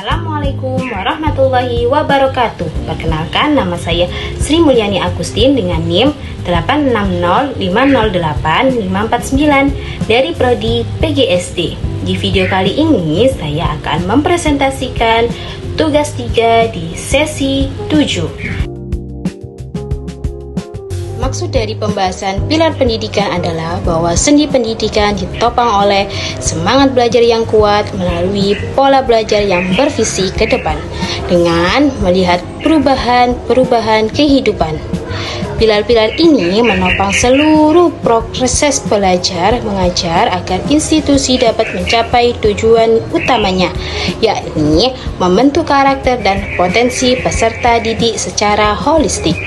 Assalamualaikum warahmatullahi wabarakatuh. Perkenalkan, nama saya Sri Mulyani Agustin dengan NIM 8605085549 dari Prodi PGSD. Di video kali ini saya akan mempresentasikan tugas 3 di sesi 7. Maksud dari pembahasan pilar pendidikan adalah bahwa sendi pendidikan ditopang oleh semangat belajar yang kuat melalui pola belajar yang bervisi ke depan dengan melihat perubahan kehidupan. Pilar-pilar ini menopang seluruh proses belajar mengajar agar institusi dapat mencapai tujuan utamanya, yakni membentuk karakter dan potensi peserta didik secara holistik.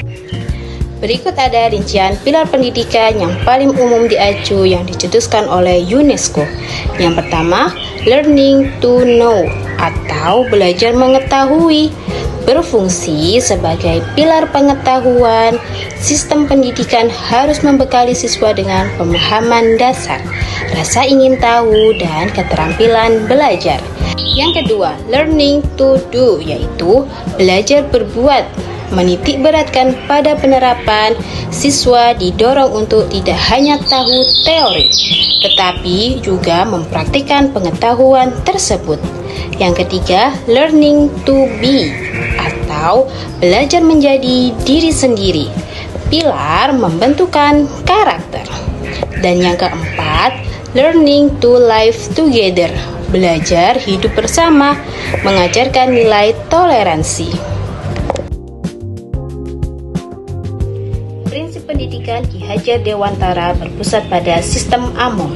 Berikut ada rincian pilar pendidikan yang paling umum diacu yang dicetuskan oleh UNESCO. Yang pertama, learning to know atau belajar mengetahui. Berfungsi sebagai pilar pengetahuan, sistem pendidikan harus membekali siswa dengan pemahaman dasar, rasa ingin tahu, dan keterampilan belajar. Yang kedua, learning to do, yaitu belajar berbuat. Menitik beratkan pada penerapan, siswa didorong untuk tidak hanya tahu teori, tetapi juga mempraktikkan pengetahuan tersebut. Yang ketiga, learning to be atau belajar menjadi diri sendiri. Pilar membentukkan karakter. Dan yang keempat, learning to live together. Belajar hidup bersama, mengajarkan nilai toleransi. Prinsip pendidikan Ki Hajar Dewantara berpusat pada sistem AMOM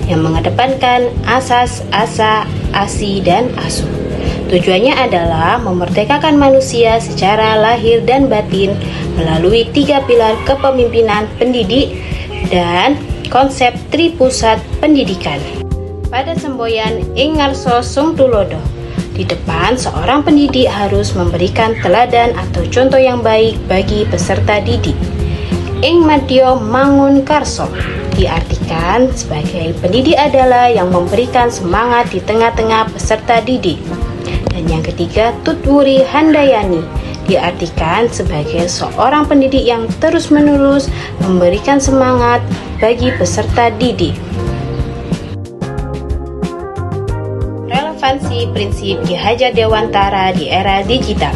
yang mengedepankan asas, asa, asi, dan asuh. Tujuannya adalah memerdekakan manusia secara lahir dan batin melalui 3 pilar kepemimpinan pendidik dan konsep tripusat pendidikan. Pada semboyan Ing Ngarso Sung Tulodo, di depan seorang pendidik harus memberikan teladan atau contoh yang baik bagi peserta didik. Ing Madyo Mangun Karso diartikan sebagai pendidik adalah yang memberikan semangat di tengah-tengah peserta didik. Dan yang ketiga, Tutwuri Handayani diartikan sebagai seorang pendidik yang terus-menerus memberikan semangat bagi peserta didik. Relevansi prinsip Ki Hajar Dewantara di era digital.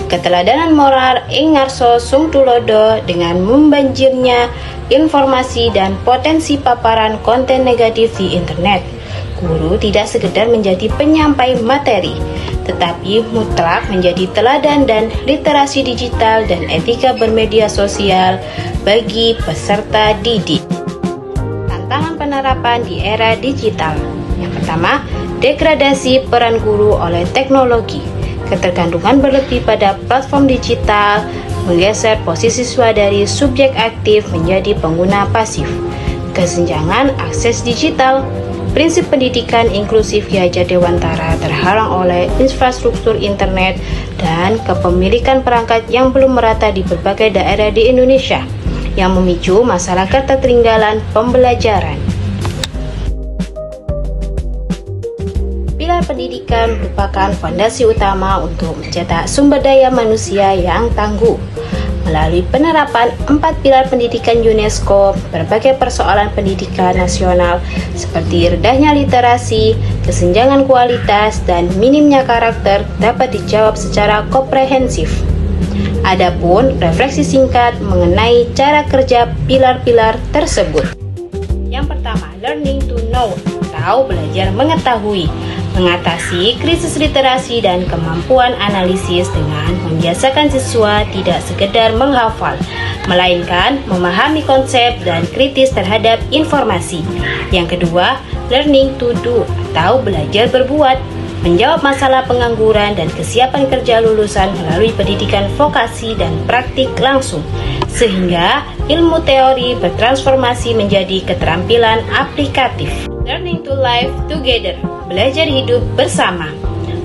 Keteladanan moral Ing Ngarso Sung Tulodo dengan membanjirnya informasi dan potensi paparan konten negatif di internet. Guru tidak sekedar menjadi penyampai materi, tetapi mutlak menjadi teladan dan literasi digital dan etika bermedia sosial bagi peserta didik. Tantangan penerapan di era digital. Yang pertama, degradasi peran guru oleh teknologi. Ketergantungan berlebih pada platform digital menggeser posisi siswa dari subjek aktif menjadi pengguna pasif. Kesenjangan akses digital. Prinsip pendidikan inklusif Ki Hajar Dewantara terhalang oleh infrastruktur internet dan kepemilikan perangkat yang belum merata di berbagai daerah di Indonesia, yang memicu masyarakat ketertinggalan pembelajaran. Pilar pendidikan merupakan fondasi utama untuk mencetak sumber daya manusia yang tangguh. Melalui penerapan 4 pilar pendidikan UNESCO, berbagai persoalan pendidikan nasional seperti rendahnya literasi, kesenjangan kualitas, dan minimnya karakter dapat dijawab secara komprehensif. Adapun refleksi singkat mengenai cara kerja pilar-pilar tersebut. Yang pertama, learning to know atau belajar mengetahui. Mengatasi krisis literasi dan kemampuan analisis dengan membiasakan siswa tidak sekedar menghafal, melainkan memahami konsep dan kritis terhadap informasi. Yang kedua, learning to do atau belajar berbuat. Menjawab masalah pengangguran dan kesiapan kerja lulusan melalui pendidikan vokasi dan praktik langsung, sehingga ilmu teori bertransformasi menjadi keterampilan aplikatif. Learning to live together, belajar hidup bersama.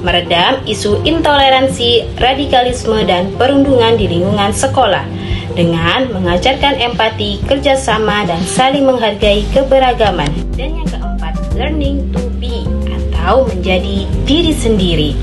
Meredam isu intoleransi, radikalisme, dan perundungan di lingkungan sekolah dengan mengajarkan empati, kerjasama, dan saling menghargai keberagaman. Dan yang keempat, learning to be atau menjadi diri sendiri,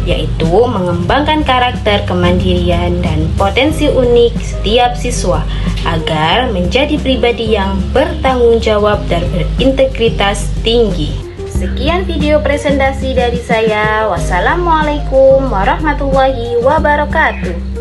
yaitu mengembangkan karakter kemandirian dan potensi unik setiap siswa agar menjadi pribadi yang bertanggung jawab dan berintegritas tinggi. Sekian video presentasi dari saya. Wassalamualaikum warahmatullahi wabarakatuh.